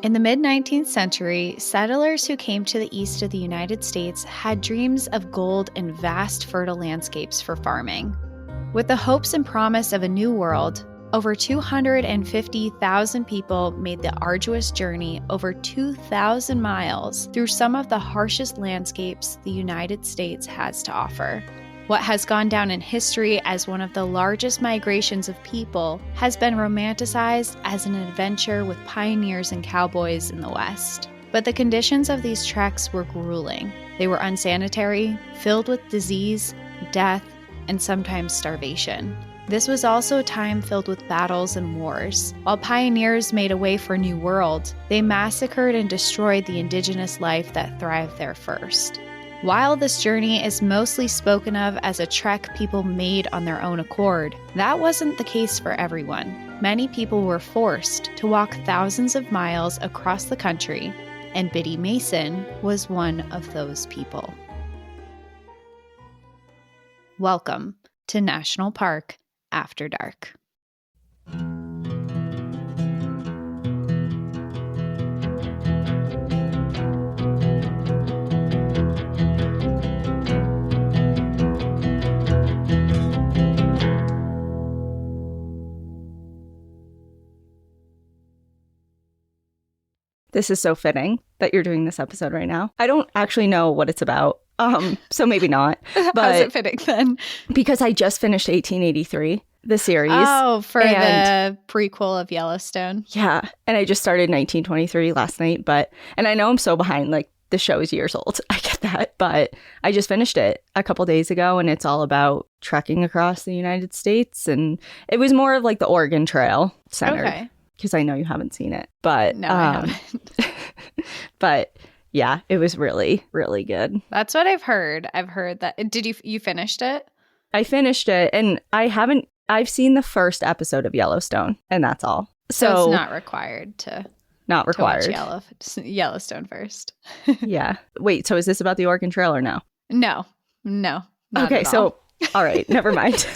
In the mid-19th century, settlers who came to the east of the United States had dreams of gold and vast fertile landscapes for farming. With the hopes and promise of a new world, over 250,000 people made the arduous journey over 2,000 miles through some of the harshest landscapes the United States has to offer. What has gone down in history as one of the largest migrations of people has been romanticized as an adventure with pioneers and cowboys in the West. But the conditions of these treks were grueling. They were unsanitary, filled with disease, death, and sometimes starvation. This was also a time filled with battles and wars. While pioneers made a way for a new world, they massacred and destroyed the indigenous life that thrived there first. While this journey is mostly spoken of as a trek people made on their own accord, that wasn't the case for everyone. Many people were forced to walk thousands of miles across the country, and Biddy Mason was one of those people. Welcome to National Park After Dark. This is so fitting that you're doing this episode right now. I don't actually know what it's about, so maybe not. But how's it fitting then? Because I just finished 1883, the series. Oh, for the prequel of Yellowstone. Yeah, and I just started 1923 last night, and I know I'm so behind, like the show is years old. I get that, but I just finished it a couple days ago, and it's all about trekking across the United States, and it was more of like the Oregon Trail centered. Okay. Because I know you haven't seen it, but no, I haven't. But yeah, it was really, really good. That's what I've heard. I've heard that. Did you finished it? I finised it, and I've seen the first episode of Yellowstone, and that's all. So it's not required to. Not required. To watch Yellowstone first. Yeah. Wait. So is this about the Oregon Trail or no? No. Okay. So all right. Never mind.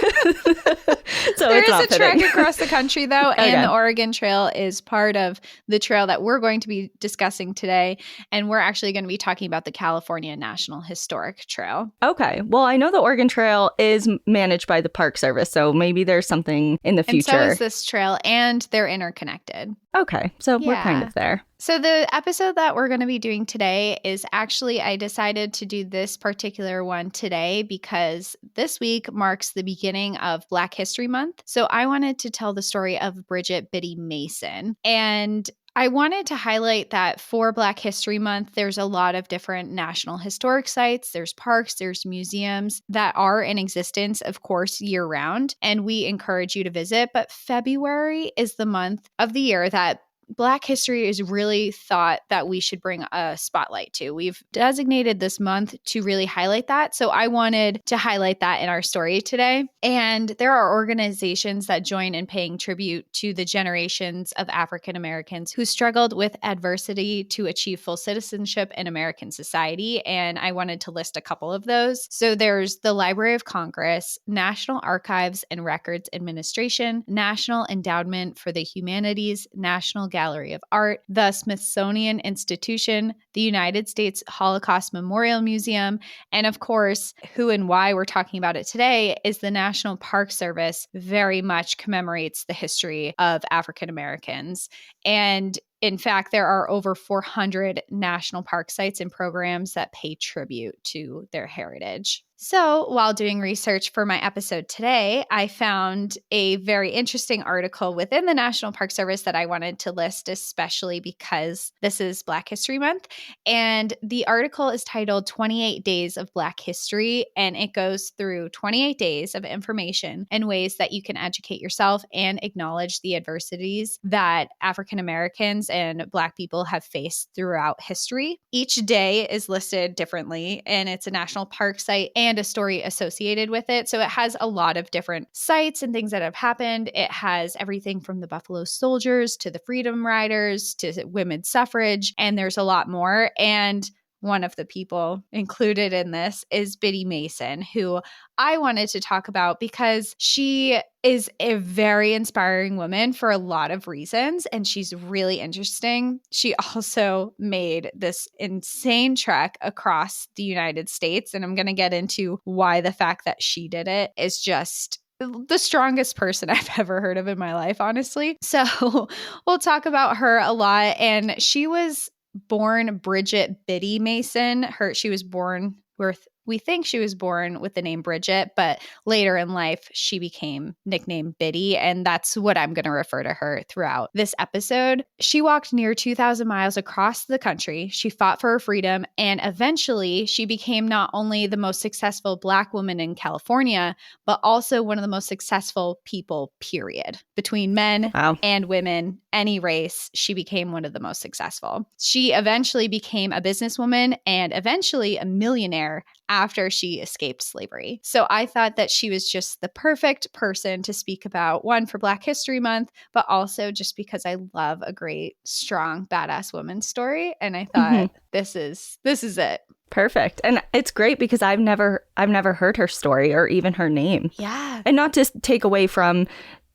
So there is a trek across the country, though, Okay. and the Oregon Trail is part of the trail that we're going to be discussing today. And we're actually going to be talking about the California National Historic Trail. Okay. Well, I know the Oregon Trail is managed by the Park Service, so maybe there's something in the future. And so is this trail, and they're interconnected. Okay. So we're kind of there. So the episode that we're going to be doing today is actually, I decided to do this particular one today because this week marks the beginning of Black History Month. So I wanted to tell the story of Bridget Biddy Mason. And I wanted to highlight that for Black History Month, there's a lot of different national historic sites, there's parks, there's museums that are in existence, of course, year round, and we encourage you to visit. But February is the month of the year that Black history is really thought that we should bring a spotlight to. We've designated this month to really highlight that. So I wanted to highlight that in our story today. And there are organizations that join in paying tribute to the generations of African Americans who struggled with adversity to achieve full citizenship in American society. And I wanted to list a couple of those. So there's the Library of Congress, National Archives and Records Administration, National Endowment for the Humanities, National Gallery of Art, the Smithsonian Institution, the United States Holocaust Memorial Museum, and of course, who and why we're talking about it today is the National Park Service very much commemorates the history of African Americans. And in fact, there are over 400 national park sites and programs that pay tribute to their heritage. So while doing research for my episode today, I found a very interesting article within the National Park Service that I wanted to list, especially because this is Black History Month. And the article is titled 28 Days of Black History, and it goes through 28 days of information and ways that you can educate yourself and acknowledge the adversities that African Americans and Black people have faced throughout history. Each day is listed differently, and it's a national park site and a story associated with it. So it has a lot of different sites and things that have happened. It has everything from the Buffalo Soldiers to the Freedom Riders to women's suffrage, and there's a lot more. And one of the people included in this is Biddy Mason, who I wanted to talk about because she is a very inspiring woman for a lot of reasons, and she's really interesting. She also made this insane trek across the United States, and I'm going to get into why the fact that she did it is just the strongest person I've ever heard of in my life, honestly. So we'll talk about her a lot. And she was born Bridget Biddy Mason. She was born with, we think she was born with the name Bridget, but later in life, she became nicknamed Biddy. And that's what I'm going to refer to her throughout this episode. She walked near 2,000 miles across the country. She fought for her freedom. And eventually, she became not only the most successful Black woman in California, but also one of the most successful people, period. Between men and women, any race, she became one of the most successful. She eventually became a businesswoman and eventually a millionaire after she escaped slavery. So I thought that she was just the perfect person to speak about, one, for Black History Month, but also just because I love a great, strong, badass woman story. And I thought this is it. Perfect. And it's great because I've never heard her story or even her name. Yeah. And not to take away from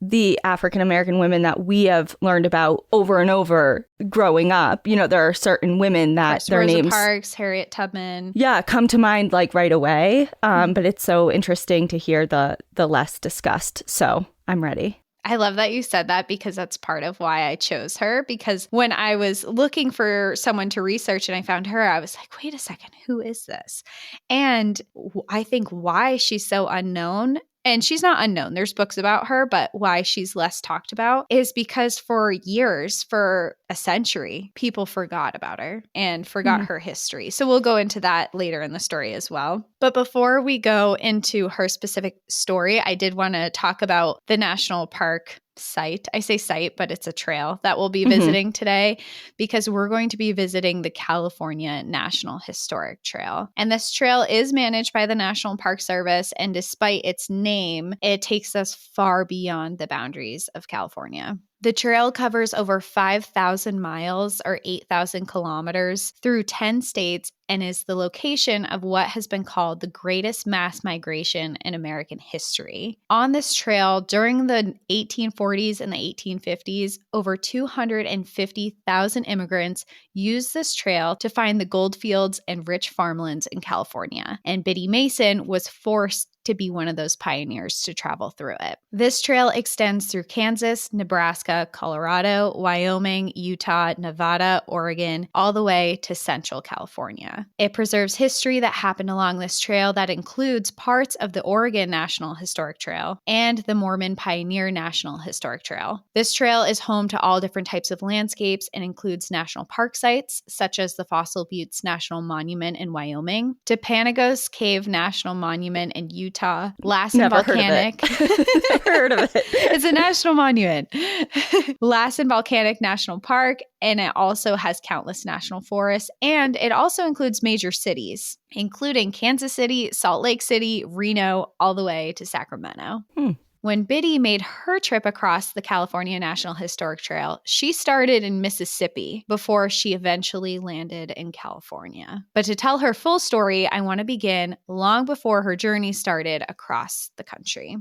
the African American women that we have learned about over and over growing up. You know, there are certain women that their Rosa names, Parks, Harriet Tubman, come to mind like right away. But it's so interesting to hear the less discussed. So I'm ready. I love that you said that because that's part of why I chose her. Because when I was looking for someone to research and I found her, I was like, wait a second, who is this? And I think why she's so unknown, and she's not unknown, there's books about her, but why she's less talked about is because for years, for a century, people forgot about her and forgot her history. So we'll go into that later in the story as well. But before we go into her specific story, I did want to talk about the national park site. I say site, but it's a trail that we'll be visiting today because we're going to be visiting the California National Historic Trail. And this trail is managed by the National Park Service. And despite its name, it takes us far beyond the boundaries of California. The trail covers over 5,000 miles or 8,000 kilometers through 10 states and is the location of what has been called the greatest mass migration in American history. On this trail, during the 1840s and the 1850s, over 250,000 immigrants used this trail to find the gold fields and rich farmlands in California. And Biddy Mason was forced to be one of those pioneers to travel through it. This trail extends through Kansas, Nebraska, Colorado, Wyoming, Utah, Nevada, Oregon, all the way to Central California. It preserves history that happened along this trail that includes parts of the Oregon National Historic Trail and the Mormon Pioneer National Historic Trail. This trail is home to all different types of landscapes and includes national park sites such as the Fossil Buttes National Monument in Wyoming, Topangos Cave National Monument in Utah, Lassen Volcanic. Heard of it. It's a national monument. Lassen Volcanic National Park, and it also has countless national forests, and it also includes major cities, including Kansas City, Salt Lake City, Reno, all the way to Sacramento. When Biddy made her trip across the California National Historic Trail, she started in Mississippi before she eventually landed in California. But to tell her full story, I want to begin long before her journey started across the country.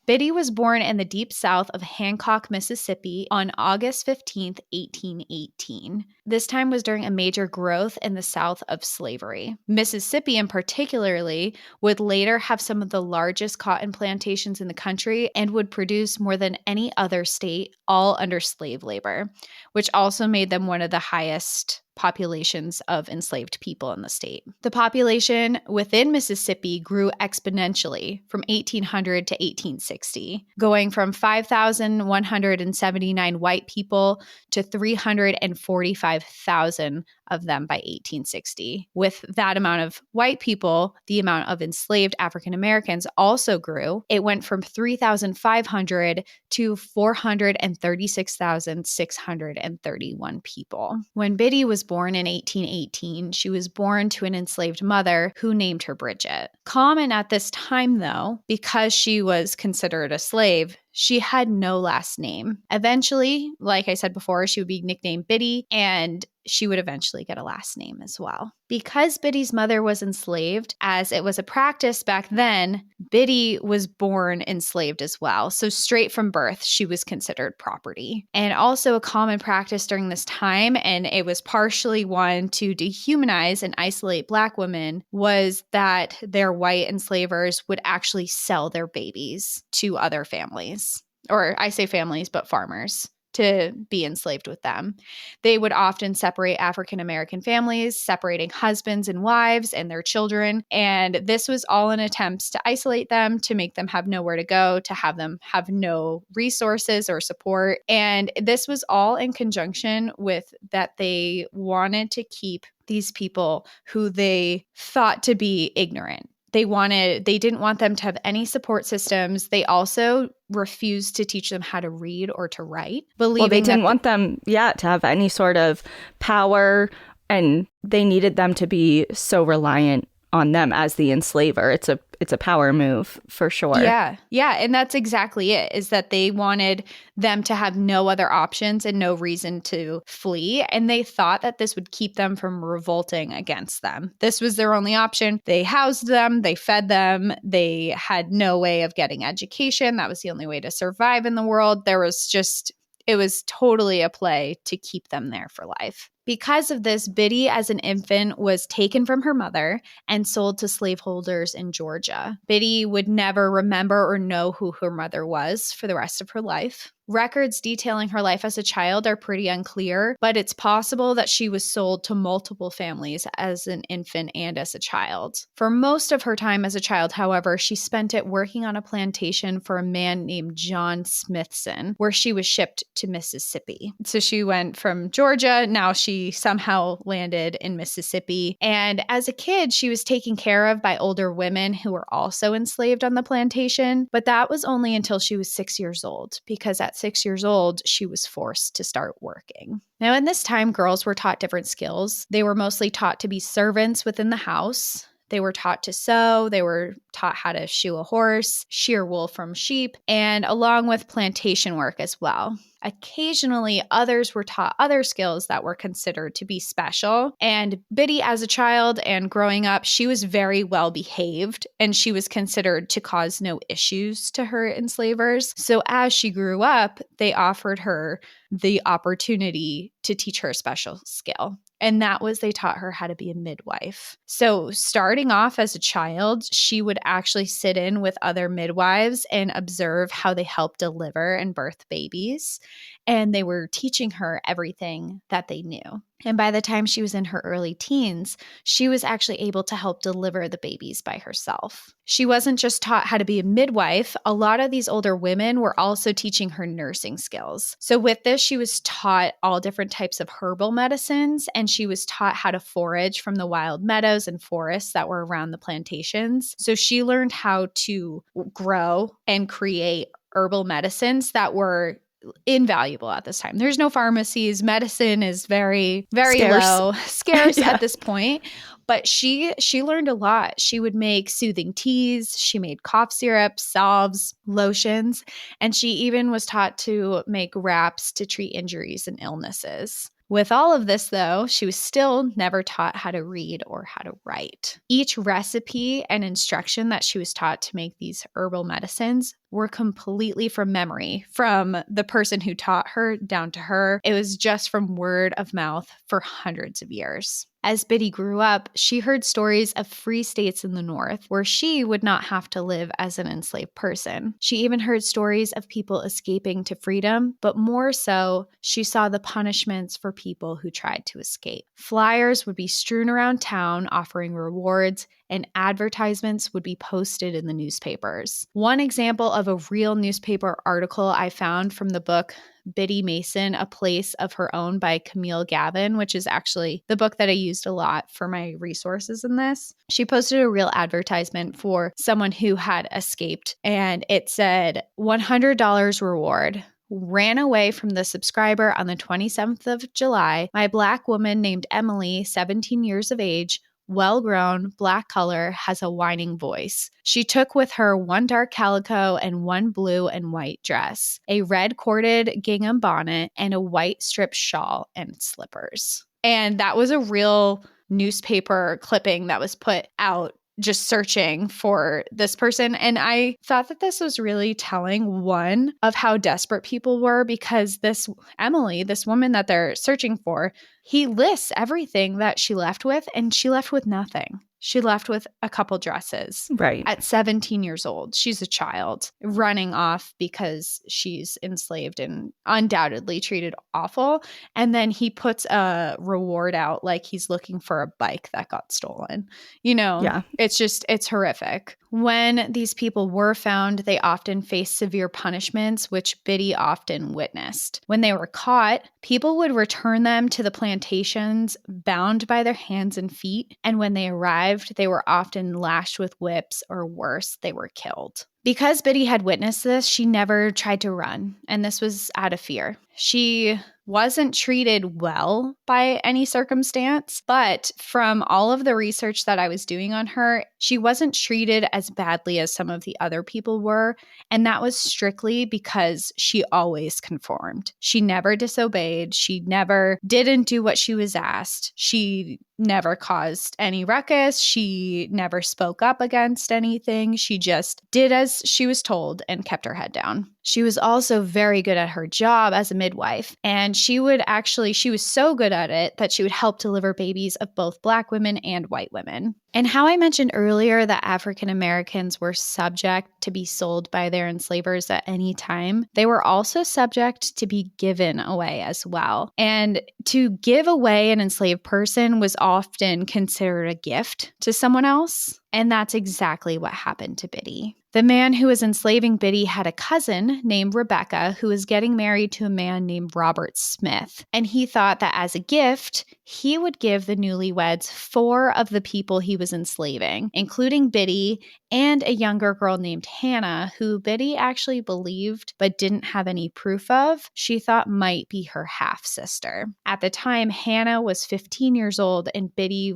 Biddy was born in the deep south of Hancock, Mississippi on August 15, 1818. This time was during a major growth in the south of slavery. Mississippi, in particularly, would later have some of the largest cotton plantations in the country and would produce more than any other state, all under slave labor, which also made them one of the highest populations of enslaved people in the state. The population within Mississippi grew exponentially from 1800 to 1860, going from 5,179 white people to 345,000 of them by 1860. With that amount of white people, the amount of enslaved African Americans also grew. It went from 3,500 to 436,631 people. When Biddy was born in 1818, she was born to an enslaved mother who named her Bridget. Common at this time, though, because she was considered a slave, She had no last name. Eventually, like I said before, she would be nicknamed Biddy, and she would eventually get a last name as well. Because Biddy's mother was enslaved, as it was a practice back then, Biddy was born enslaved as well. So straight from birth, she was considered property. And also a common practice during this time, and it was partially one to dehumanize and isolate Black women, was that their white enslavers would actually sell their babies to other families. Or I say families, but farmers, to be enslaved with them. They would often separate African American families, separating husbands and wives and their children. And this was all in attempts to isolate them, to make them have nowhere to go, to have them have no resources or support. And this was all in conjunction with that they wanted to keep these people who they thought to be ignorant. They didn't want them to have any support systems. They also refused to teach them how to read or to write, believing Well, they didn't want them, to have any sort of power, and they needed them to be so reliant on them as the enslaver. It's a power move for sure. Yeah. And that's exactly it, is that they wanted them to have no other options and no reason to flee. And they thought that this would keep them from revolting against them. This was their only option. They housed them, they fed them, they had no way of getting education. That was the only way to survive in the world. It was totally a play to keep them there for life. Because of this, Biddy as an infant was taken from her mother and sold to slaveholders in Georgia. Biddy would never remember or know who her mother was for the rest of her life. Records detailing her life as a child are pretty unclear, but it's possible that she was sold to multiple families as an infant and as a child. For most of her time as a child, however, she spent it working on a plantation for a man named John Smithson, where she was shipped to Mississippi. So she went from Georgia, now she somehow landed in Mississippi. And as a kid, she was taken care of by older women who were also enslaved on the plantation, but that was only until she was 6 years old, because at 6 years old, she was forced to start working. Now, in this time, girls were taught different skills. They were mostly taught to be servants within the house. They were taught to sew. They were taught how to shoe a horse, shear wool from sheep, and along with plantation work as well. Occasionally, others were taught other skills that were considered to be special. And Biddy, as a child and growing up, she was very well behaved, and she was considered to cause no issues to her enslavers. So as she grew up, they offered her the opportunity to teach her a special skill. And that was, they taught her how to be a midwife. So starting off as a child, she would actually sit in with other midwives and observe how they help deliver and birth babies. And they were teaching her everything that they knew. And by the time she was in her early teens, she was actually able to help deliver the babies by herself. She wasn't just taught how to be a midwife. A lot of these older women were also teaching her nursing skills. So with this, she was taught all different types of herbal medicines, and she was taught how to forage from the wild meadows and forests that were around the plantations. So she learned how to grow and create herbal medicines that were invaluable at this time. There's no pharmacies. Medicine is very, very scarce Yeah. at this point. But she learned a lot. She would make soothing teas. She made cough syrup, salves, lotions, and she even was taught to make wraps to treat injuries and illnesses. With all of this, though, she was still never taught how to read or how to write. Each recipe and instruction that she was taught to make these herbal medicines were completely from memory, from the person who taught her down to her. It was just from word of mouth for hundreds of years. As Biddy grew up, she heard stories of free states in the North where she would not have to live as an enslaved person. She even heard stories of people escaping to freedom, but more so, she saw the punishments for people who tried to escape. Flyers would be strewn around town offering rewards, and advertisements would be posted in the newspapers. One example of a real newspaper article I found from the book Biddy Mason, A Place of Her Own by Camille Gavin, which is actually the book that I used a lot for my resources in this. She posted a real advertisement for someone who had escaped, and it said $100 reward. Ran away from the subscriber on the 27th of July. My Black woman named Emily, 17 years of age, well-grown, black color, has a whining voice. She took with her one dark calico and one blue and white dress, a red corded gingham bonnet, and a white striped shawl and slippers. And that was a real newspaper clipping that was put out just searching for this person. And I thought that this was really telling, one, of how desperate people were, because this Emily, this woman that they're searching for, he lists everything that she left with, and she left with nothing. She left with a couple dresses. Right. At 17 years old, she's a child running off because she's enslaved and undoubtedly treated awful. And then he puts a reward out like he's looking for a bike that got stolen. You know, Yeah. it's horrific. When these people were found, they often faced severe punishments, which Biddy often witnessed. When they were caught, people would return them to the plantations bound by their hands and feet. And when they arrived, they were often lashed with whips, or worse, they were killed. Because Biddy had witnessed this, she never tried to run, and this was out of fear. She wasn't treated well by any circumstance, but from all of the research that I was doing on her, she wasn't treated as badly as some of the other people were, and that was strictly because she always conformed. She never disobeyed. She never didn't do what she was asked. She never caused any ruckus. She never spoke up against anything. She just did as she was told and kept her head down. She was also very good at her job as a midwife, and she was so good at it that she would help deliver babies of both Black women and white women. And how I mentioned earlier that African Americans were subject to be sold by their enslavers at any time, they were also subject to be given away as well. And to give away an enslaved person was often considered a gift to someone else. And that's exactly what happened to Biddy. The man who was enslaving Biddy had a cousin named Rebecca who was getting married to a man named Robert Smith. And he thought that as a gift, he would give the newlyweds 4 of the people he was enslaving, including Biddy and a younger girl named Hannah, who Biddy actually believed but didn't have any proof of. She thought might be her half-sister. At the time, Hannah was 15 years old and Biddy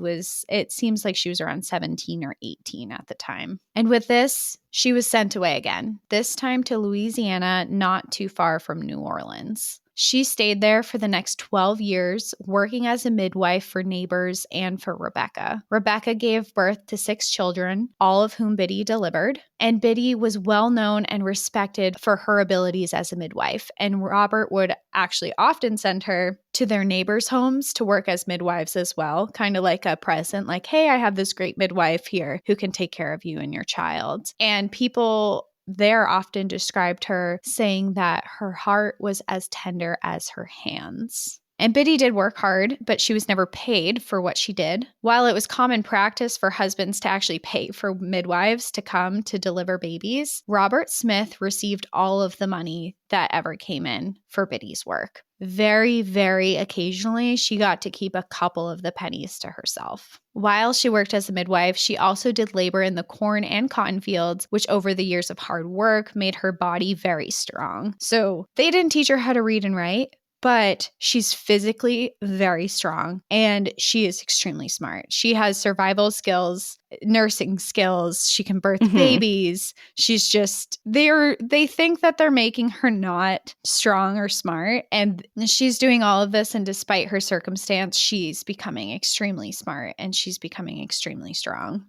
it seems like she was around 17 or 18 at the time. And with this, she was sent away again, this time to Louisiana, not too far from New Orleans. She stayed there for the next 12 years, working as a midwife for neighbors and for Rebecca. Rebecca gave birth to 6 children, all of whom Biddy delivered, and Biddy was well known and respected for her abilities as a midwife, and Robert would actually often send her to their neighbors' homes to work as midwives as well, kind of like a present, like, hey, I have this great midwife here who can take care of you and your child. And people there often described her saying that her heart was as tender as her hands. And Biddy did work hard, but she was never paid for what she did. While it was common practice for husbands to actually pay for midwives to come to deliver babies, Robert Smith received all of the money that ever came in for Biddy's work. Very, very occasionally, she got to keep a couple of the pennies to herself. While she worked as a midwife, she also did labor in the corn and cotton fields, which over the years of hard work made her body very strong. So they didn't teach her how to read and write, but she's physically very strong and she is extremely smart. She has survival skills, nursing skills. She can birth babies. She's just, they think that they're making her not strong or smart. And she's doing all of this. And despite her circumstance, she's becoming extremely smart and she's becoming extremely strong.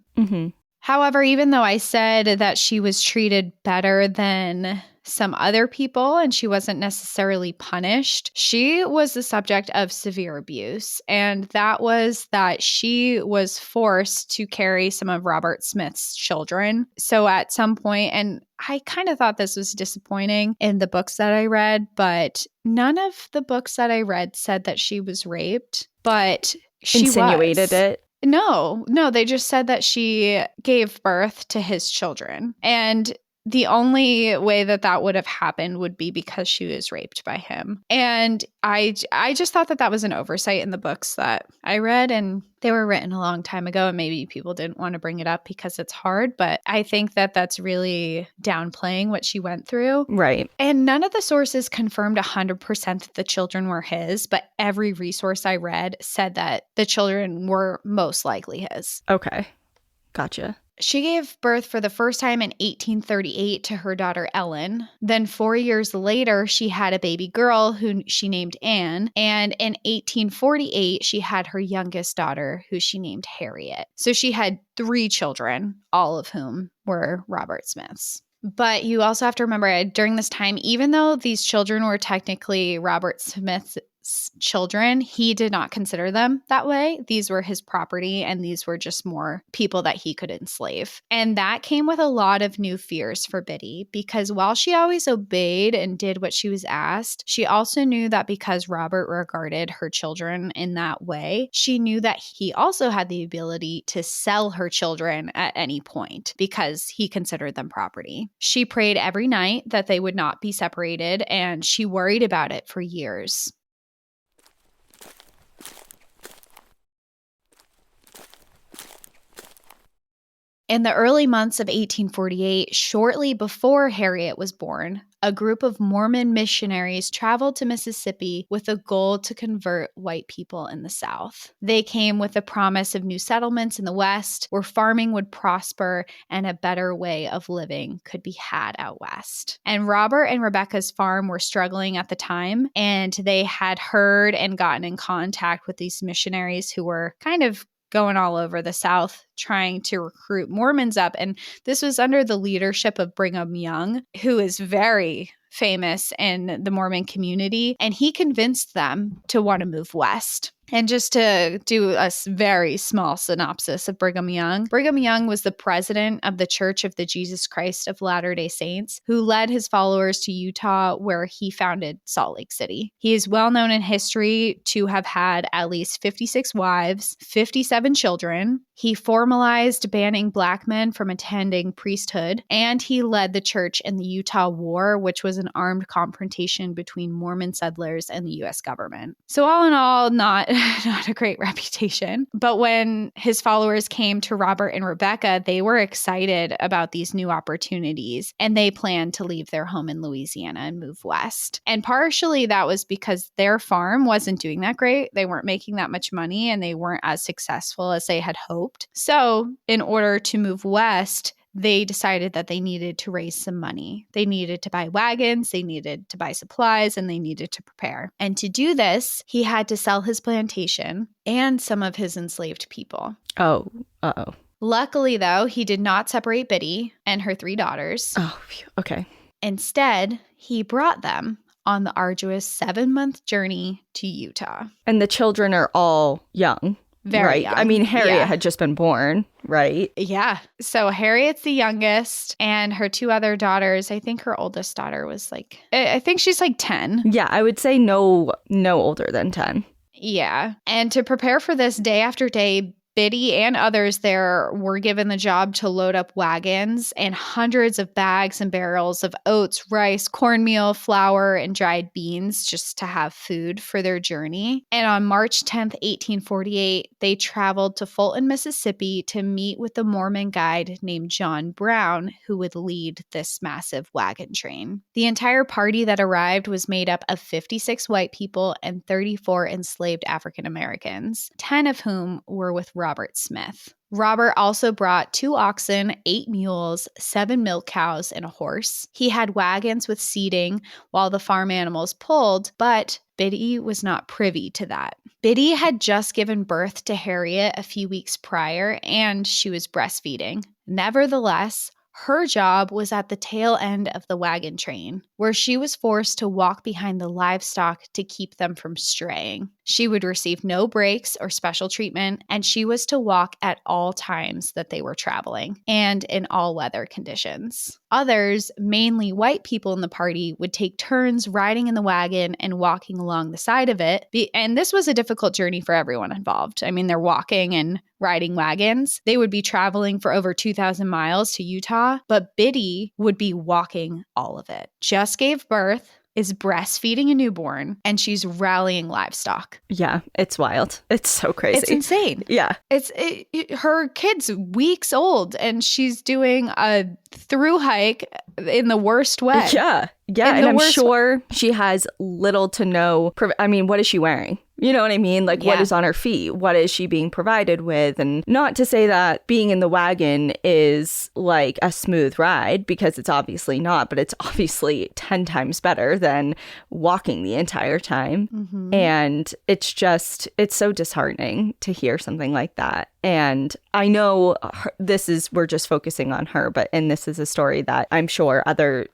However, even though I said that she was treated better than some other people and she wasn't necessarily punished, she was the subject of severe abuse. And that was that she was forced to carry some of Robert Smith's children. So at some point, and I kind of thought this was disappointing in the books that I read, but none of the books that I read said that she was raped, but she insinuated it. No, they just said that she gave birth to his children. And The only way that that would have happened would be because she was raped by him. And I just thought that that was an oversight in the books that I read, and they were written a long time ago, and maybe people didn't want to bring it up because it's hard. But I think that that's really downplaying what she went through. Right. And none of the sources confirmed 100% that the children were his, but every resource I read said that the children were most likely his. Okay. Gotcha. She gave birth for the first time in 1838 to her daughter Ellen. Then 4 years later, she had a baby girl who she named Anne. And in 1848, she had her youngest daughter, who she named Harriet. So she had 3 children, all of whom were Robert Smith's. But you also have to remember, during this time, even though these children were technically Robert Smith's children, he did not consider them that way. These were his property, and these were just more people that he could enslave. And that came with a lot of new fears for Biddy, because while she always obeyed and did what she was asked, she also knew that because Robert regarded her children in that way, she knew that he also had the ability to sell her children at any point because he considered them property. She prayed every night that they would not be separated, and she worried about it for years. In the early months of 1848, shortly before Harriet was born, a group of Mormon missionaries traveled to Mississippi with a goal to convert white people in the South. They came with a promise of new settlements in the West where farming would prosper and a better way of living could be had out West. And Robert and Rebecca's farm were struggling at the time, and they had heard and gotten in contact with these missionaries who were kind of going all over the South trying to recruit Mormons up. And this was under the leadership of Brigham Young, who is very famous in the Mormon community. And he convinced them to want to move west. And just to do a very small synopsis of Brigham Young was the president of the Church of the Jesus Christ of Latter-day Saints, who led his followers to Utah, where he founded Salt Lake City. He is well known in history to have had at least 56 wives, 57 children. He formalized banning Black men from attending priesthood, and he led the church in the Utah War, which was an armed confrontation between Mormon settlers and the U.S. government. So all in all, not a great reputation. But when his followers came to Robert and Rebecca, they were excited about these new opportunities, and they planned to leave their home in Louisiana and move west. And partially that was because their farm wasn't doing that great. They weren't making that much money, and they weren't as successful as they had hoped. So in order to move west, they decided that they needed to raise some money. They needed to buy wagons, they needed to buy supplies, and they needed to prepare. And to do this, he had to sell his plantation and some of his enslaved people. Oh, uh-oh. Luckily, though, he did not separate Biddy and her 3 daughters. Oh, okay. Instead, he brought them on the arduous 7-month journey to Utah. And the children are all young. Very young. I mean, Harriet had just been born, right? Yeah. So Harriet's the youngest, and her 2 other daughters, I think her oldest daughter was I think she's 10. Yeah, I would say no older than 10. Yeah. And to prepare for this, day after day, Biddy and others there were given the job to load up wagons and hundreds of bags and barrels of oats, rice, cornmeal, flour, and dried beans just to have food for their journey. And on March 10th, 1848, they traveled to Fulton, Mississippi to meet with the Mormon guide named John Brown, who would lead this massive wagon train. The entire party that arrived was made up of 56 white people and 34 enslaved African Americans, 10 of whom were with Robert Smith. Robert also brought 2 oxen, 8 mules, 7 milk cows, and a horse. He had wagons with seating while the farm animals pulled, but Biddy was not privy to that. Biddy had just given birth to Harriet a few weeks prior, and she was breastfeeding. Nevertheless, her job was at the tail end of the wagon train, where she was forced to walk behind the livestock to keep them from straying. She would receive no breaks or special treatment, and she was to walk at all times that they were traveling and in all weather conditions. Others, mainly white people in the party, would take turns riding in the wagon and walking along the side of it. And this was a difficult journey for everyone involved. I mean, they're walking and riding wagons. They would be traveling for over 2,000 miles to Utah, but Biddy would be walking all of it. Just gave birth, is breastfeeding a newborn, and she's rallying livestock. Yeah, it's wild. It's so crazy. It's insane. Yeah. Her kid's weeks old, and she's doing a through hike in the worst way. Yeah. Yeah. And I'm sure she has little to no. What is she wearing? You know what I mean? Like, what is on her feet? What is she being provided with? And not to say that being in the wagon is like a smooth ride, because it's obviously not, but it's obviously 10 times better than walking the entire time. Mm-hmm. And it's so disheartening to hear something like that. And I know we're just focusing on her, and this is a story that I'm sure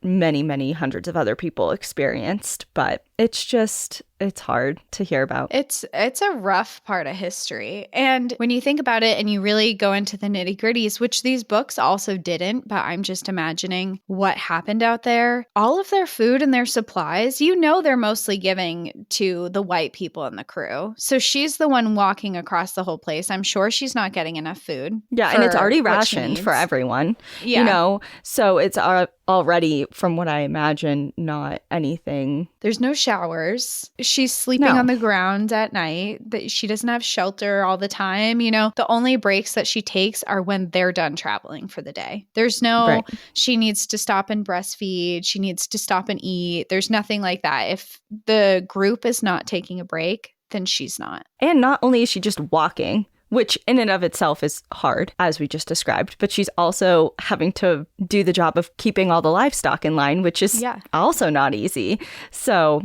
many, many hundreds of other people experienced, but it's hard to hear about. It's a rough part of history. And when you think about it and you really go into the nitty gritties, which these books also didn't, but I'm just imagining what happened out there, all of their food and their supplies, they're mostly giving to the white people in the crew. So she's the one walking across the whole place. I'm sure she's not getting enough food. Yeah, and it's already rationed for everyone. Yeah. So it's already, from what I imagine, not anything. There's no showers. She's sleeping on the ground at night. She doesn't have shelter all the time. The only breaks that she takes are when they're done traveling for the day. There's no, she needs to stop and breastfeed. She needs to stop and eat. There's nothing like that. If the group is not taking a break, then she's not. And not only is she just walking, which in and of itself is hard, as we just described, but she's also having to do the job of keeping all the livestock in line, which is also not easy. So,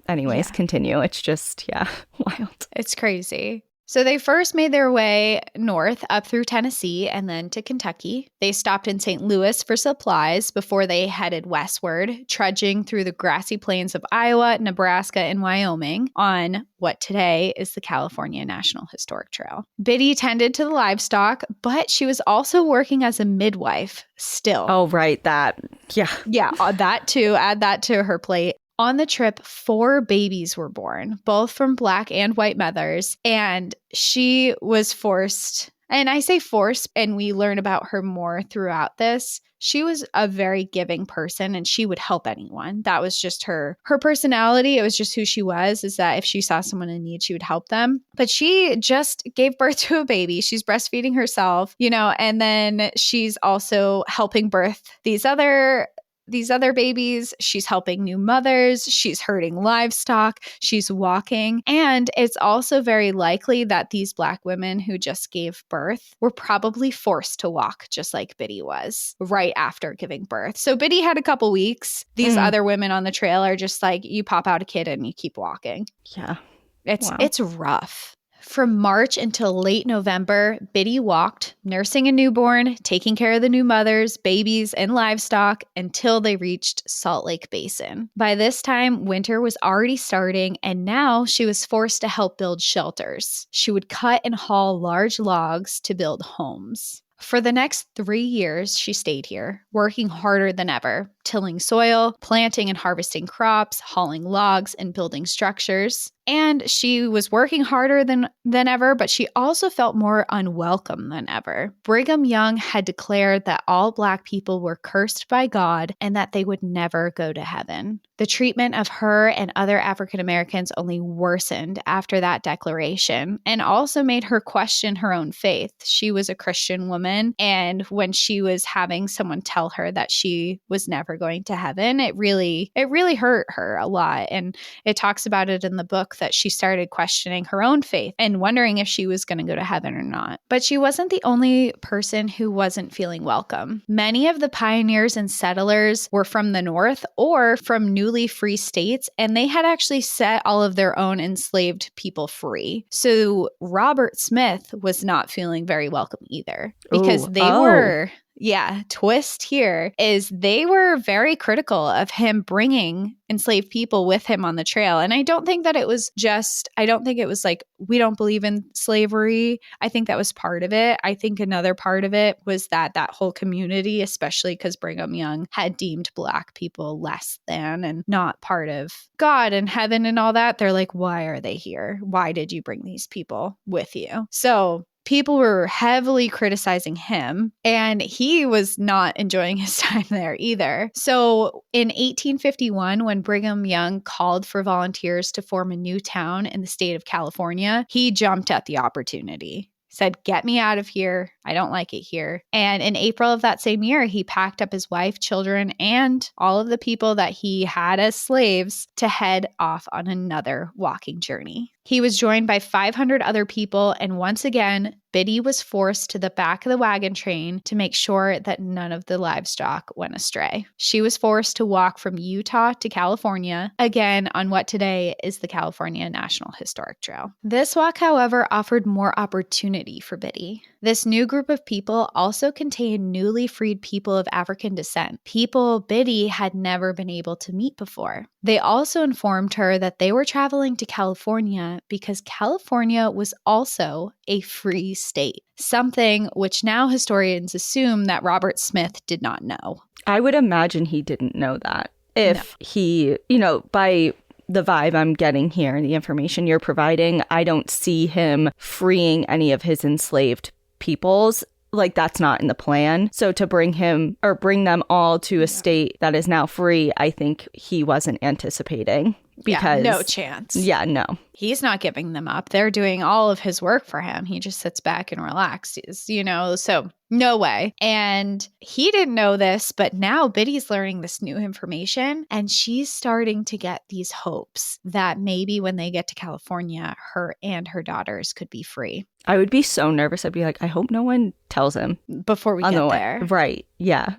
anyways, continue. It's just, wild. It's crazy. So they first made their way north up through Tennessee and then to Kentucky. They stopped in St. Louis for supplies before they headed westward, trudging through the grassy plains of Iowa, Nebraska, and Wyoming on what today is the California National Historic Trail. Biddy tended to the livestock, but she was also working as a midwife still. Oh, right. That. Yeah. Yeah, that too. Add that to her plate. On the trip, 4 babies were born, both from Black and white mothers, and she was forced, and I say forced, and we learn about her more throughout this. She was a very giving person, and she would help anyone. That was just her personality. It was just who she was, is that if she saw someone in need, she would help them. But she just gave birth to a baby. She's breastfeeding herself, and then she's also helping birth these other babies. She's helping new mothers. She's herding livestock. She's walking. And it's also very likely that these Black women who just gave birth were probably forced to walk just like Biddy was right after giving birth. So Biddy had a couple weeks. These other women on the trail are just like, you pop out a kid and you keep walking. Yeah. It's rough. From March until late November, Biddy walked, nursing a newborn, taking care of the new mothers, babies, and livestock until they reached Salt Lake Basin. By this time, winter was already starting, and now she was forced to help build shelters. She would cut and haul large logs to build homes. For the next 3 years, she stayed here, working harder than ever, tilling soil, planting and harvesting crops, hauling logs, and building structures. And she was working harder than ever, but she also felt more unwelcome than ever. Brigham Young had declared that all Black people were cursed by God and that they would never go to heaven. The treatment of her and other African Americans only worsened after that declaration and also made her question her own faith. She was a Christian woman, and when she was having someone tell her that she was never going to heaven, it really hurt her a lot. And it talks about it in the book that she started questioning her own faith and wondering if she was going to go to heaven or not. But she wasn't the only person who wasn't feeling welcome. Many of the pioneers and settlers were from the North or from newly free states, and they had actually set all of their own enslaved people free. So Robert Smith was not feeling very welcome either, because twist here is they were very critical of him bringing enslaved people with him on the trail. And I don't think it was like, we don't believe in slavery. I think that was part of it. I think another part of it was that whole community, especially because Brigham Young had deemed Black people less than and not part of God and heaven and all that. They're like, why are they here? Why did you bring these people with you? So People were heavily criticizing him, and he was not enjoying his time there either. So in 1851, when Brigham Young called for volunteers to form a new town in the state of California, he jumped at the opportunity. Said, get me out of here. I don't like it here. And in April of that same year, he packed up his wife, children, and all of the people that he had as slaves to head off on another walking journey. He was joined by 500 other people, and once again, Biddy was forced to the back of the wagon train to make sure that none of the livestock went astray. She was forced to walk from Utah to California, again on what today is the California National Historic Trail. This walk, however, offered more opportunity for Biddy. This new group of people also contained newly freed people of African descent, people Biddy had never been able to meet before. They also informed her that they were traveling to California because California was also a free state, something which now historians assume that Robert Smith did not know. I would imagine he didn't know that. If he, by the vibe I'm getting here and the information you're providing, I don't see him freeing any of his enslaved peoples. Like, that's not in the plan. So to bring them all to a state that is now free, I think he wasn't anticipating. Because no chance. Yeah, no. He's not giving them up. They're doing all of his work for him. He just sits back and relaxes, so no way. And he didn't know this, but now Biddy's learning this new information, and she's starting to get these hopes that maybe when they get to California, her and her daughters could be free. I would be so nervous. I'd be like, I hope no one tells him. Before we get there. Right, yeah.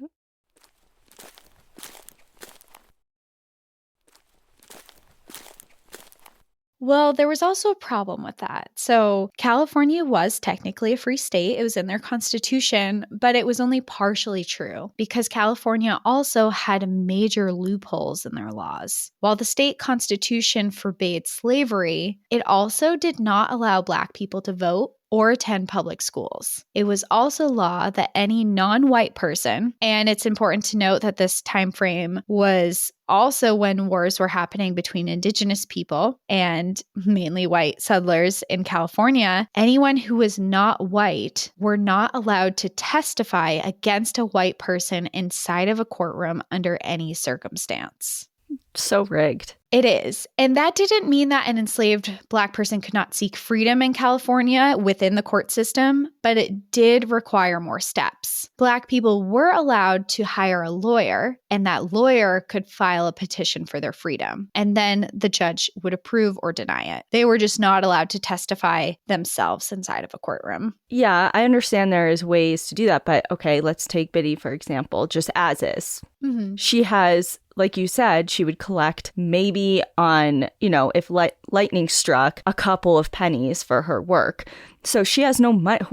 Well, there was also a problem with that. So California was technically a free state. It was in their constitution, but it was only partially true because California also had major loopholes in their laws. While the state constitution forbade slavery, it also did not allow Black people to vote or attend public schools. It was also law that any non-white person, and it's important to note that this time frame was also when wars were happening between indigenous people and mainly white settlers in California, anyone who was not white were not allowed to testify against a white person inside of a courtroom under any circumstance. So rigged. It is. And that didn't mean that an enslaved Black person could not seek freedom in California within the court system, but it did require more steps. Black people were allowed to hire a lawyer, and that lawyer could file a petition for their freedom. And then the judge would approve or deny it. They were just not allowed to testify themselves inside of a courtroom. Yeah, I understand there is ways to do that, but okay, let's take Biddy, for example, just as is. Mm-hmm. She has, like you said, she would collect maybe on, if lightning struck, a couple of pennies for her work. So she has no money.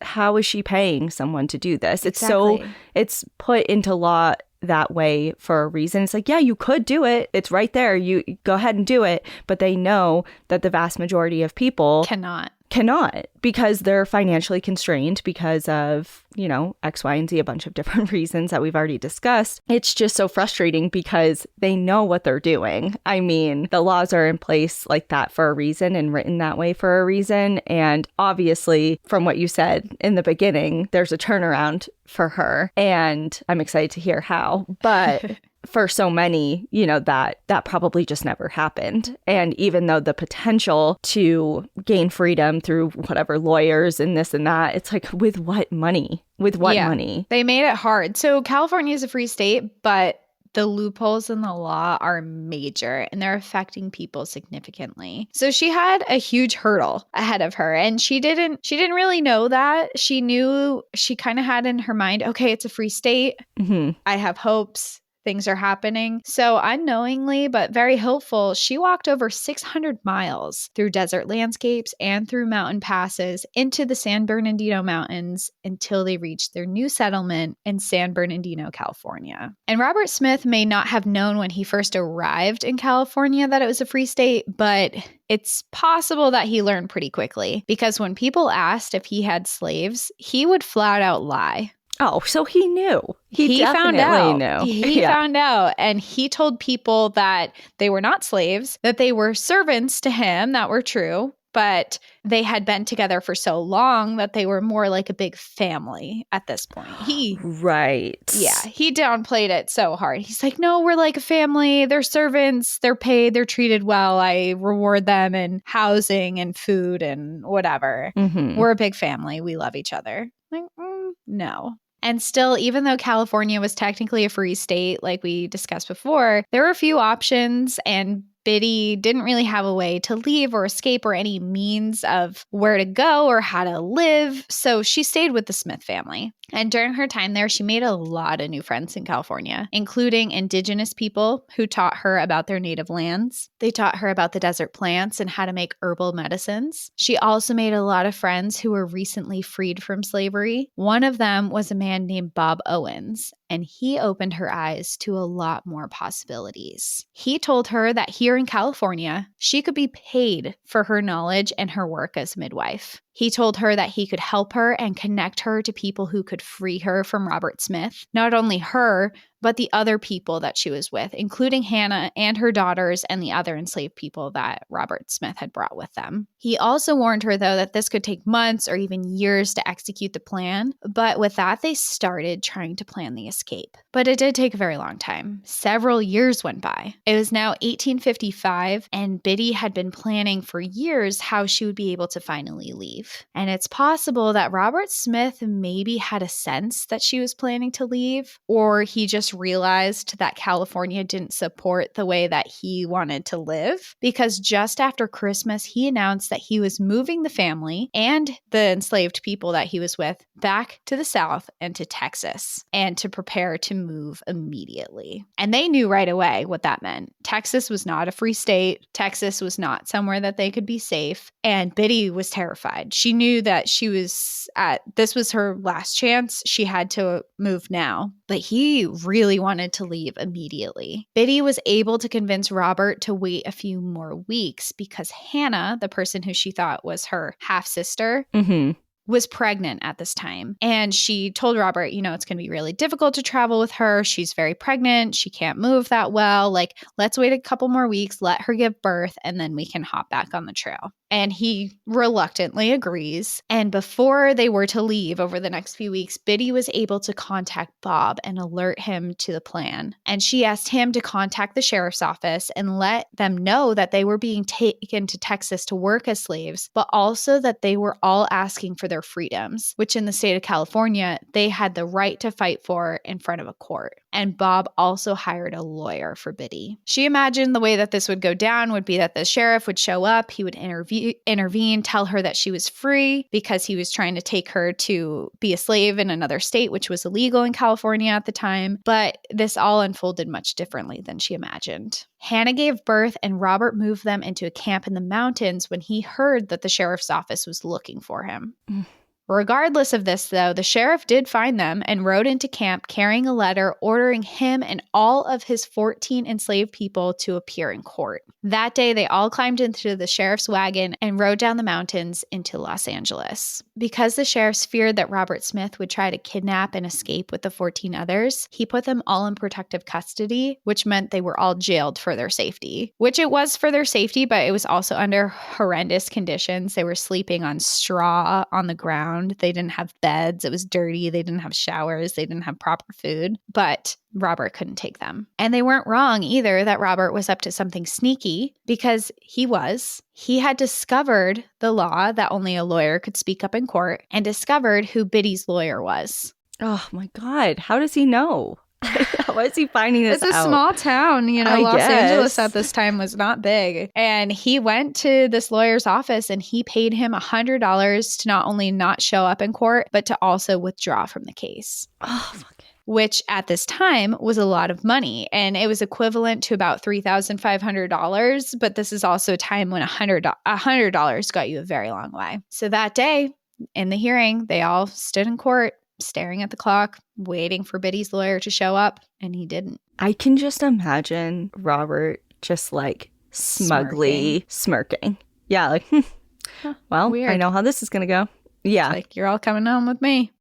How is she paying someone to do this? Exactly. It's put into law that way for a reason. It's like, yeah, you could do it. It's right there. You go ahead and do it. But they know that the vast majority of people cannot because they're financially constrained because of, X, Y, and Z, a bunch of different reasons that we've already discussed. It's just so frustrating because they know what they're doing. I mean, the laws are in place like that for a reason and written that way for a reason. And obviously, from what you said in the beginning, there's a turnaround for her. And I'm excited to hear how. But for so many, that probably just never happened. And even though the potential to gain freedom through whatever lawyers and this and that, it's like, with what money? With what money? They made it hard. So California is a free state, but the loopholes in the law are major and they're affecting people significantly. So she had a huge hurdle ahead of her, and she didn't really know that. She knew, she kind of had in her mind, okay, it's a free state. Mm-hmm. I have hopes. Things are happening. So unknowingly, but very hopeful, she walked over 600 miles through desert landscapes and through mountain passes into the San Bernardino Mountains until they reached their new settlement in San Bernardino, California. And Robert Smith may not have known when he first arrived in California that it was a free state, but it's possible that he learned pretty quickly, because when people asked if he had slaves, he would flat out lie. Oh, so he knew. He found out. Knew. He found out. And he told people that they were not slaves, that they were servants to him. That were true. but they had been together for so long that they were more like a big family at this point. Right. Yeah, he downplayed it so hard. He's like, no, we're like a family. They're servants. They're paid. They're treated well. I reward them in housing and food and whatever. Mm-hmm. We're a big family. We love each other. Like, no. And still, even though California was technically a free state, like we discussed before, there were a few options, and Biddy didn't really have a way to leave or escape or any means of where to go or how to live. So she stayed with the Smith family. And during her time there, she made a lot of new friends in California, including indigenous people who taught her about their native lands. They taught her about the desert plants and how to make herbal medicines. She also made a lot of friends who were recently freed from slavery. One of them was a man named Bob Owens, and he opened her eyes to a lot more possibilities. He told her that here in California, she could be paid for her knowledge and her work as midwife. He told her that he could help her and connect her to people who could free her from Robert Smith. Not only her, but the other people that she was with, including Hannah and her daughters and the other enslaved people that Robert Smith had brought with them. He also warned her, though, that this could take months or even years to execute the plan. But with that, they started trying to plan the escape. But it did take a very long time. Several years went by. It was now 1855, and Biddy had been planning for years how she would be able to finally leave. And it's possible that Robert Smith maybe had a sense that she was planning to leave, or he just realized that California didn't support the way that he wanted to live, because just after Christmas, he announced that he was moving the family and the enslaved people that he was with back to the South and to Texas, and to prepare to move immediately. And they knew right away what that meant. Texas was not a free state. Texas was not somewhere that they could be safe. And Biddy was terrified. She knew that this was her last chance. She had to move now. But he really wanted to leave immediately. Biddy was able to convince Robert to wait a few more weeks because Hannah, the person who she thought was her half-sister, was pregnant at this time. And she told Robert, it's going to be really difficult to travel with her. She's very pregnant. She can't move that well. Like, let's wait a couple more weeks, let her give birth, and then we can hop back on the trail. And he reluctantly agrees. And before they were to leave over the next few weeks, Biddy was able to contact Bob and alert him to the plan. And she asked him to contact the sheriff's office and let them know that they were being taken to Texas to work as slaves, but also that they were all asking for their freedoms, which in the state of California, they had the right to fight for in front of a court. And Bob also hired a lawyer for Biddy. She imagined the way that this would go down would be that the sheriff would show up, he would intervene, tell her that she was free because he was trying to take her to be a slave in another state, which was illegal in California at the time. But this all unfolded much differently than she imagined. Hannah gave birth, and Robert moved them into a camp in the mountains when he heard that the sheriff's office was looking for him. Regardless of this, though, the sheriff did find them and rode into camp carrying a letter ordering him and all of his 14 enslaved people to appear in court. That day, they all climbed into the sheriff's wagon and rode down the mountains into Los Angeles. Because the sheriffs feared that Robert Smith would try to kidnap and escape with the 14 others, he put them all in protective custody, which meant they were all jailed for their safety. Which it was for their safety, but it was also under horrendous conditions. They were sleeping on straw on the ground. They didn't have beds. It was dirty. They didn't have showers. They didn't have proper food. But Robert couldn't take them. And they weren't wrong either that Robert was up to something sneaky, because he had discovered the law that only a lawyer could speak up in court and discovered who Biddy's lawyer was. Oh my God. How does he know? How is he finding this out? It's a small town, Los Angeles at this time was not big. And he went to this lawyer's office and he paid him $100 to not only not show up in court, but to also withdraw from the case. Oh, fuck. Which at this time was a lot of money. And it was equivalent to about $3,500. But this is also a time when $100 got you a very long way. So that day in the hearing, they all stood in court, staring at the clock, waiting for Biddy's lawyer to show up, and he didn't. I can just imagine Robert just like smugly smirking. Yeah, like, well, weird. I know how this is going to go. Yeah. It's like, you're all coming home with me.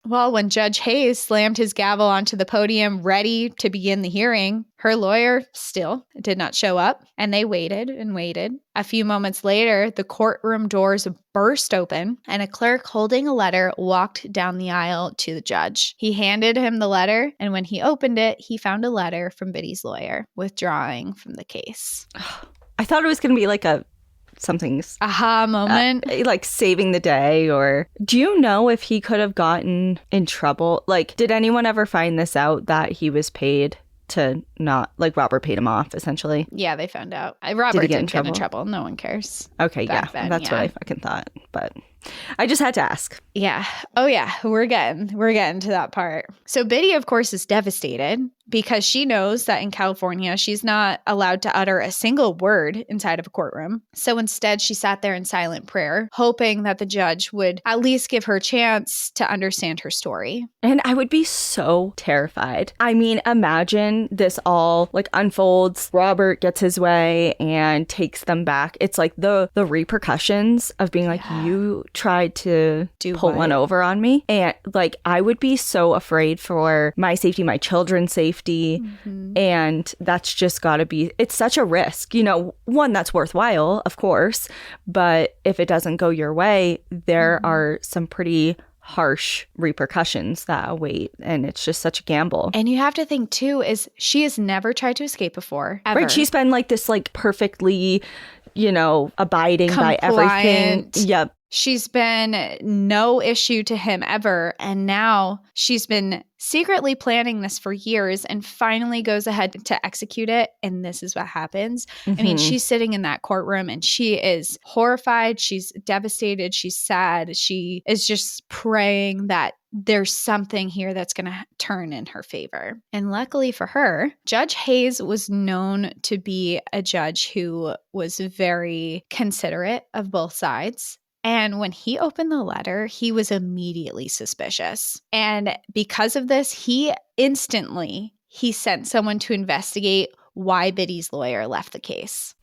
Well, when Judge Hayes slammed his gavel onto the podium ready to begin the hearing, her lawyer still did not show up, and they waited and waited. A few moments later, the courtroom doors burst open, and a clerk holding a letter walked down the aisle to the judge. He handed him the letter, and when he opened it, he found a letter from Biddy's lawyer withdrawing from the case. I thought it was going to be like something's aha moment, like saving the day. Or do you know if he could have gotten in trouble? Like, did anyone ever find this out, that he was paid to not, like, Robert paid him off essentially? Yeah, they found out. Robert didn't get in trouble. No one cares. Okay, yeah, that's what I fucking thought, but I just had to ask. Yeah. Oh yeah, we're getting to that part. So Biddy, of course, is devastated because she knows that in California, she's not allowed to utter a single word inside of a courtroom. So instead, she sat there in silent prayer, hoping that the judge would at least give her a chance to understand her story. And I would be so terrified. I mean, imagine this all like unfolds. Robert gets his way and takes them back. It's like the repercussions of being like, you tried to pull one over on me. And like, I would be so afraid for my safety, my children's safety. And that's just got to be, it's such a risk, you know, one that's worthwhile, of course. But if it doesn't go your way, there are some pretty harsh repercussions that await, and it's just such a gamble. And you have to think too, is she has never tried to escape before, ever. Right, she's been like this, like perfectly, you know, abiding by everything. Yep. She's been no issue to him ever, and now she's been secretly planning this for years and finally goes ahead to execute it, and this is what happens. I mean, she's sitting in that courtroom and she is horrified, she's devastated, she's sad, she is just praying that there's something here that's going to turn in her favor. And luckily for her, Judge Hayes was known to be a judge who was very considerate of both sides. And when he opened the letter, he was immediately suspicious. And because of this, he sent someone to investigate why Biddy's lawyer left the case.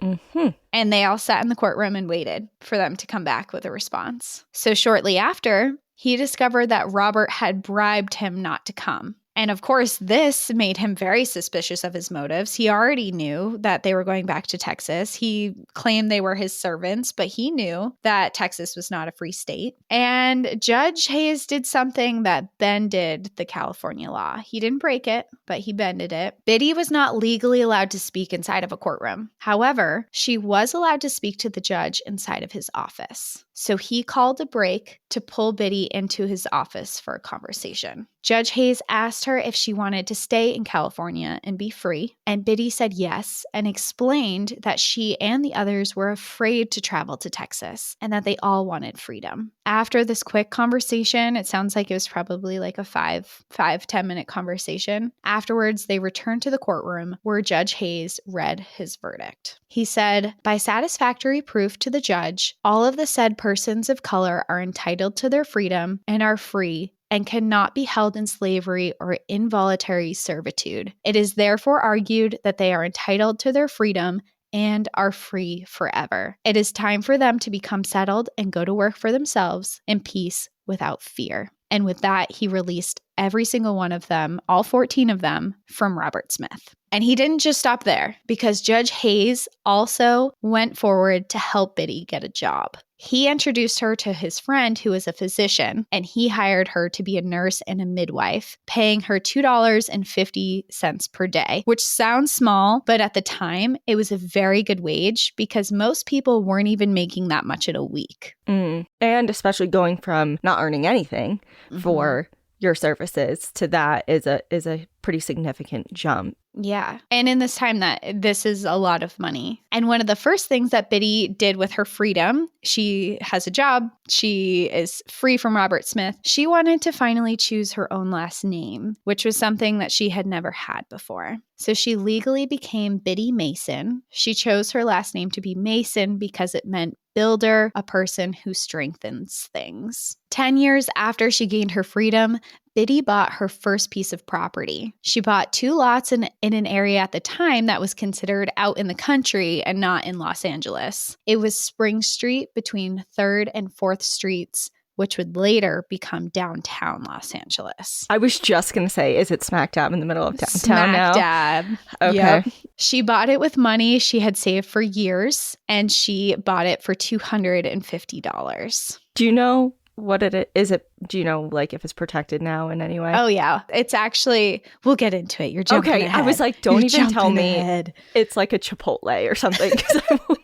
And they all sat in the courtroom and waited for them to come back with a response. So shortly after, he discovered that Robert had bribed him not to come. And of course, this made him very suspicious of his motives. He already knew that they were going back to Texas. He claimed they were his servants, but he knew that Texas was not a free state. And Judge Hayes did something that bended the California law. He didn't break it, but he bended it. Biddy was not legally allowed to speak inside of a courtroom. However, she was allowed to speak to the judge inside of his office. So he called a break to pull Biddy into his office for a conversation. Judge Hayes asked her if she wanted to stay in California and be free, and Biddy said yes and explained that she and the others were afraid to travel to Texas and that they all wanted freedom. After this quick conversation, it sounds like it was probably like a 10 minute conversation. Afterwards, they returned to the courtroom where Judge Hayes read his verdict. He said, "By satisfactory proof to the judge, all of the said persons of color are entitled to their freedom and are free and cannot be held in slavery or involuntary servitude. It is therefore argued that they are entitled to their freedom and are free forever. It is time for them to become settled and go to work for themselves in peace without fear." And with that, he released every single one of them, all 14 of them, from Robert Smith. And he didn't just stop there, because Judge Hayes also went forward to help Biddy get a job. He introduced her to his friend who was a physician, and he hired her to be a nurse and a midwife, paying her $2.50 per day, which sounds small, but at the time, it was a very good wage because most people weren't even making that much in a week. And especially going from not earning anything for your services to that is a pretty significant jump. Yeah. And in this time, this is a lot of money. And one of the first things that Biddy did with her freedom, she has a job, she is free from Robert Smith. She wanted to finally choose her own last name, which was something that she had never had before. So she legally became Biddy Mason. She chose her last name to be Mason because it meant builder, a person who strengthens things. 10 years after she gained her freedom, Biddy bought her first piece of property. She bought 2 lots in an area at the time that was considered out in the country and not in Los Angeles. It was Spring Street between 3rd and 4th Streets, which would later become downtown Los Angeles. I was just going to say, is it smack dab in the middle of downtown now? Smack dab. Okay. Yep. She bought it with money she had saved for years, and she bought it for $250. Do you know what it is? Do you know, like, if it's protected now in any way? Oh, yeah. It's actually, we'll get into it. You're jumping ahead. I was like, don't You're even tell me ahead. It's like a Chipotle or something, because I will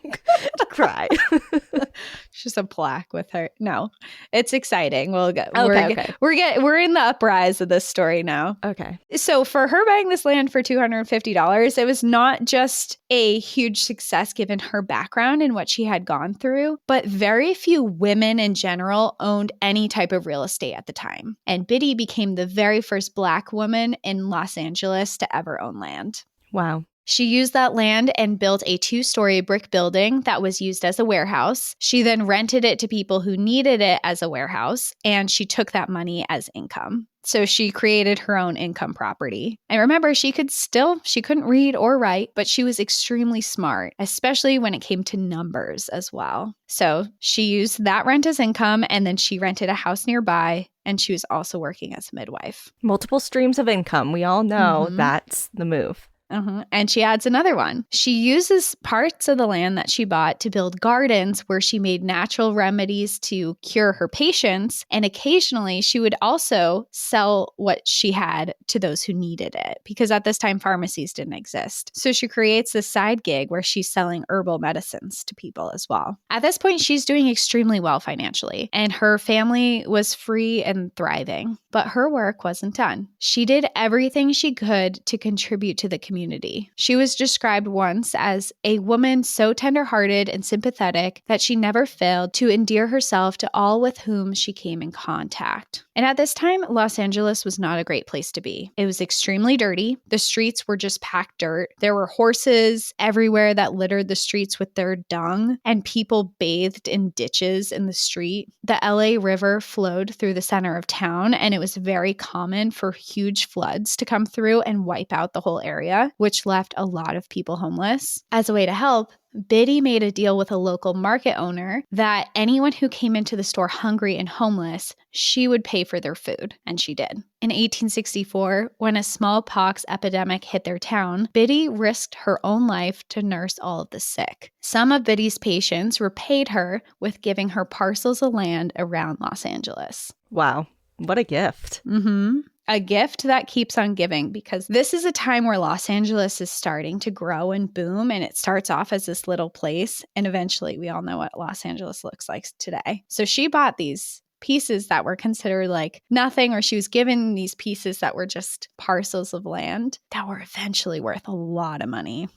cry. She's a plaque with her. No, it's exciting. We're in the uprise of this story now. Okay. So for her buying this land for $250, it was not just a huge success given her background and what she had gone through, but very few women in general owned any type of real estate at the time. And Biddy became the very first Black woman in Los Angeles to ever own land. Wow. She used that land and built a 2-story brick building that was used as a warehouse. She then rented it to people who needed it as a warehouse, and she took that money as income. So she created her own income property. And remember, she couldn't read or write, but she was extremely smart, especially when it came to numbers as well. So she used that rent as income, and then she rented a house nearby, and she was also working as a midwife. Multiple streams of income. We all know that's the move. And she adds another one. She uses parts of the land that she bought to build gardens where she made natural remedies to cure her patients. And occasionally she would also sell what she had to those who needed it, because at this time pharmacies didn't exist. So she creates this side gig where she's selling herbal medicines to people as well. At this point, she's doing extremely well financially, and her family was free and thriving. But her work wasn't done. She did everything she could to contribute to the community. She was described once as a woman so tender-hearted and sympathetic that she never failed to endear herself to all with whom she came in contact. And at this time, Los Angeles was not a great place to be. It was extremely dirty. The streets were just packed dirt. There were horses everywhere that littered the streets with their dung, and people bathed in ditches in the street. The LA River flowed through the center of town, and it was very common for huge floods to come through and wipe out the whole area, which left a lot of people homeless. As a way to help, Biddy made a deal with a local market owner that anyone who came into the store hungry and homeless, she would pay for their food, and she did. In 1864, when a smallpox epidemic hit their town, Biddy risked her own life to nurse all of the sick. Some of Biddy's patients repaid her with giving her parcels of land around Los Angeles. Wow. What a gift. A gift that keeps on giving, because this is a time where Los Angeles is starting to grow and boom, and it starts off as this little place, and eventually we all know what Los Angeles looks like today. So she bought these pieces that were considered like nothing, or she was given these pieces that were just parcels of land that were eventually worth a lot of money.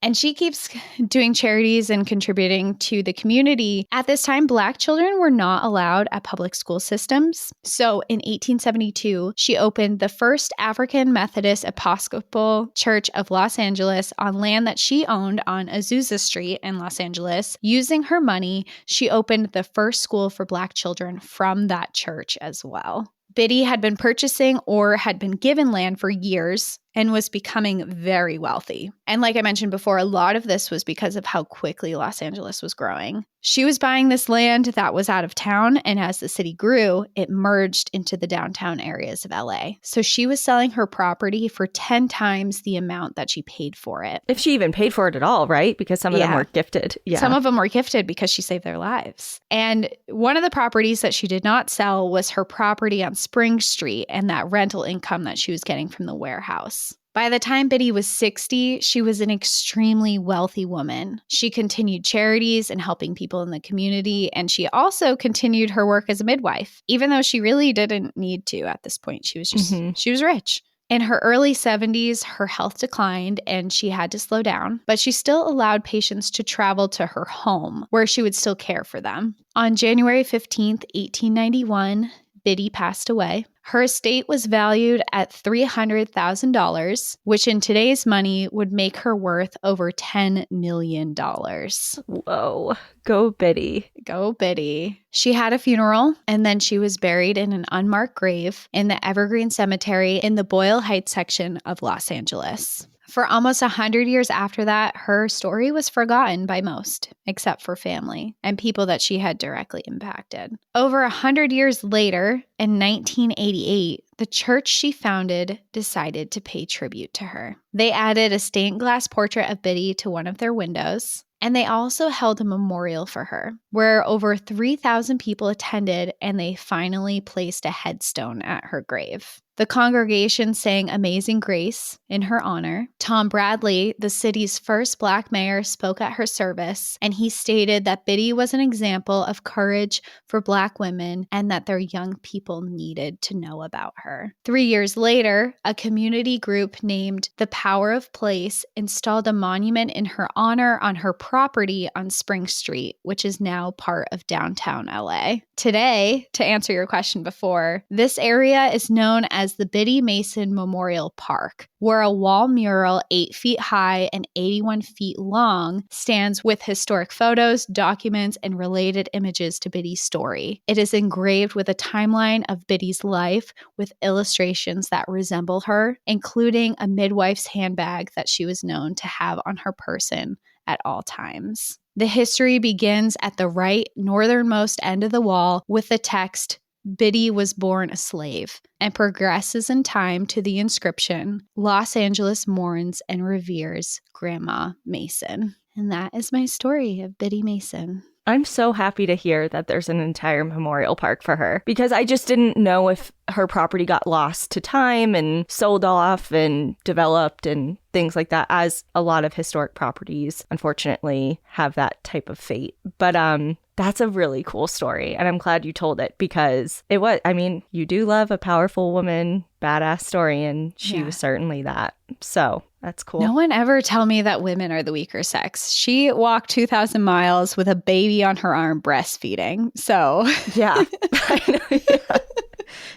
And she keeps doing charities and contributing to the community. At this time, Black children were not allowed at public school systems. So in 1872, she opened the first African Methodist Episcopal Church of Los Angeles on land that she owned on Azusa Street in Los Angeles. Using her money, she opened the first school for Black children from that church as well. Biddy had been purchasing or had been given land for years and was becoming very wealthy. And like I mentioned before, a lot of this was because of how quickly Los Angeles was growing. She was buying this land that was out of town, and as the city grew, it merged into the downtown areas of LA. So she was selling her property for 10 times the amount that she paid for it. If she even paid for it at all, right? Because some of them were gifted. Yeah. Some of them were gifted because she saved their lives. And one of the properties that she did not sell was her property on Spring Street and that rental income that she was getting from the warehouse. By the time Biddy was 60, she was an extremely wealthy woman. She continued charities and helping people in the community, and she also continued her work as a midwife, even though she really didn't need to at this point. She was just, she was rich. In her early 70s, her health declined and she had to slow down, but she still allowed patients to travel to her home, where she would still care for them. On January 15th, 1891, Biddy passed away. Her estate was valued at $300,000, which in today's money would make her worth over $10 million. Whoa. Go Biddy. Go Biddy. She had a funeral, and then she was buried in an unmarked grave in the Evergreen Cemetery in the Boyle Heights section of Los Angeles. For almost 100 years after that, her story was forgotten by most, except for family and people that she had directly impacted. Over 100 years later, in 1988, the church she founded decided to pay tribute to her. They added a stained glass portrait of Biddy to one of their windows, and they also held a memorial for her, where over 3,000 people attended, and they finally placed a headstone at her grave. The congregation sang Amazing Grace in her honor. Tom Bradley, the city's first Black mayor, spoke at her service, and he stated that Biddy was an example of courage for Black women and that their young people needed to know about her. 3 years later, a community group named The Power of Place installed a monument in her honor on her property on Spring Street, which is now part of downtown LA. Today, to answer your question before, this area is known as the Biddy Mason Memorial Park, where a wall mural 8 feet high and 81 feet long stands with historic photos, documents, and related images to Biddy's story. It is engraved with a timeline of Biddy's life with illustrations that resemble her, including a midwife's handbag that she was known to have on her person at all times. The history begins at the right northernmost end of the wall with the text, Biddy was born a slave, and progresses in time to the inscription, Los Angeles mourns and reveres Grandma Mason. And that is my story of Biddy Mason. I'm so happy to hear that there's an entire memorial park for her, because I just didn't know if her property got lost to time and sold off and developed and things like that, as a lot of historic properties, unfortunately, have that type of fate. But that's a really cool story, and I'm glad you told it, because it was, I mean, you do love a powerful woman, badass story, and she was certainly that. So that's cool. No one ever tell me that women are the weaker sex. She walked 2,000 miles with a baby on her arm breastfeeding. So yeah, I know, yeah.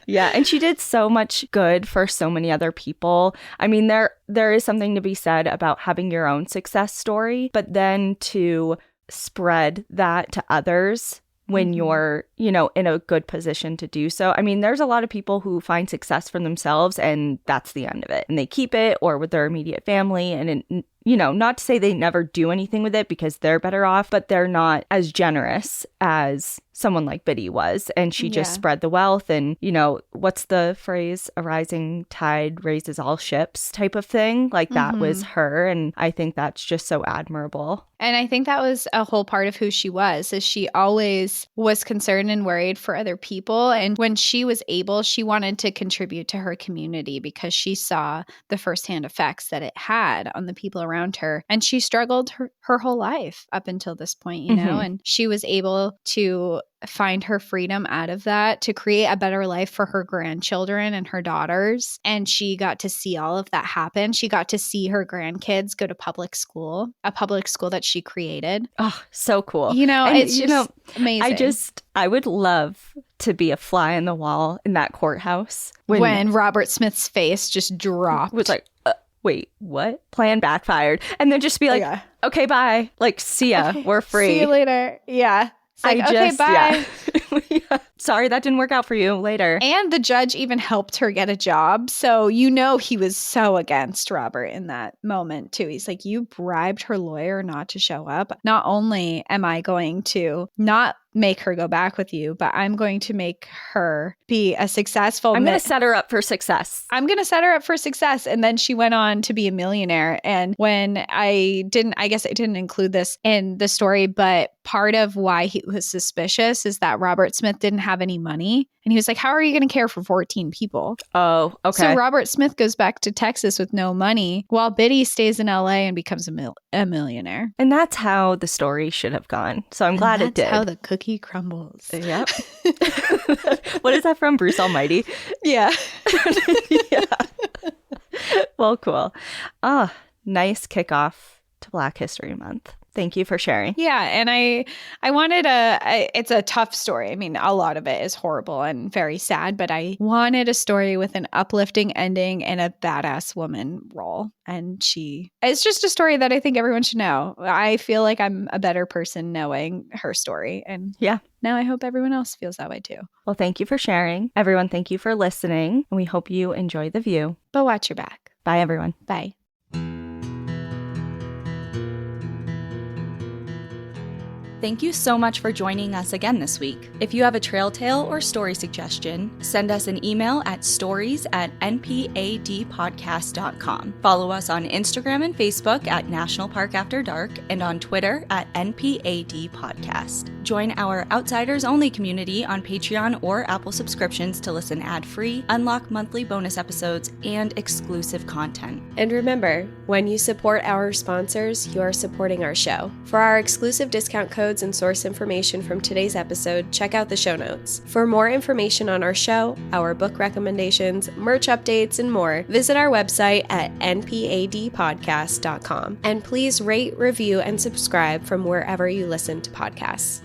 Yeah, and she did so much good for so many other people. I mean, there is something to be said about having your own success story, but then to spread that to others when you're, you know, in a good position to do so. I mean, there's a lot of people who find success for themselves and that's the end of it. And they keep it, or with their immediate family. And, it, you know, not to say they never do anything with it because they're better off, but they're not as generous as someone like Biddy was. And she just spread the wealth. And, you know, what's the phrase? A rising tide raises all ships type of thing. Like that was her. And I think that's just so admirable. And I think that was a whole part of who she was, is she always was concerned and worried for other people. And when she was able, she wanted to contribute to her community because she saw the firsthand effects that it had on the people around her. And she struggled her whole life up until this point, you know, and she was able to find her freedom out of that to create a better life for her grandchildren and her daughters. And she got to see all of that happen. She got to see her grandkids go to public school, a public school that she created. Oh, so cool. You know, and it's just amazing. I would love to be a fly on the wall in that courthouse. When Robert Smith's face just dropped. It was like, wait, what? Plan backfired. And then just be like, okay, bye. Like, see ya. We're free. See you later. Yeah. Like, okay, bye. Yeah. Sorry, that didn't work out for you. Later. And the judge even helped her get a job. So, you know, he was so against Robert in that moment, too. He's like, you bribed her lawyer not to show up. Not only am I going to not make her go back with you, but I'm going to make her be a successful... I'm going to set her up for success. I'm going to set her up for success. And then she went on to be a millionaire. And when I guess I didn't include this in the story, but part of why he was suspicious is that Robert Smith didn't have any money. And he was like, how are you going to care for 14 people? Oh, okay. So Robert Smith goes back to Texas with no money while Biddy stays in LA and becomes a millionaire. And that's how the story should have gone. So I'm glad it did. That's how the cookie crumbles. Yep. What is that from? Bruce Almighty? Yeah. Yeah. Well, cool. Ah, nice kickoff to Black History Month. Thank you for sharing. Yeah. And I wanted it's a tough story. I mean, a lot of it is horrible and very sad, but I wanted a story with an uplifting ending and a badass woman role. And it's just a story that I think everyone should know. I feel like I'm a better person knowing her story. And now I hope everyone else feels that way too. Well, thank you for sharing. Everyone, thank you for listening. And we hope you enjoy the view. But watch your back. Bye, everyone. Bye. Thank you so much for joining us again this week. If you have a trail tale or story suggestion, send us an email at stories@npadpodcast.com. Follow us on Instagram and Facebook at National Park After Dark and on Twitter at NPAD Podcast. Join our Outsiders Only community on Patreon or Apple subscriptions to listen ad-free, unlock monthly bonus episodes, and exclusive content. And remember, when you support our sponsors, you are supporting our show. For our exclusive discount codes and source information from today's episode, check out the show notes. For more information on our show, our book recommendations, merch updates, and more, visit our website at npadpodcast.com. And please rate, review, and subscribe from wherever you listen to podcasts.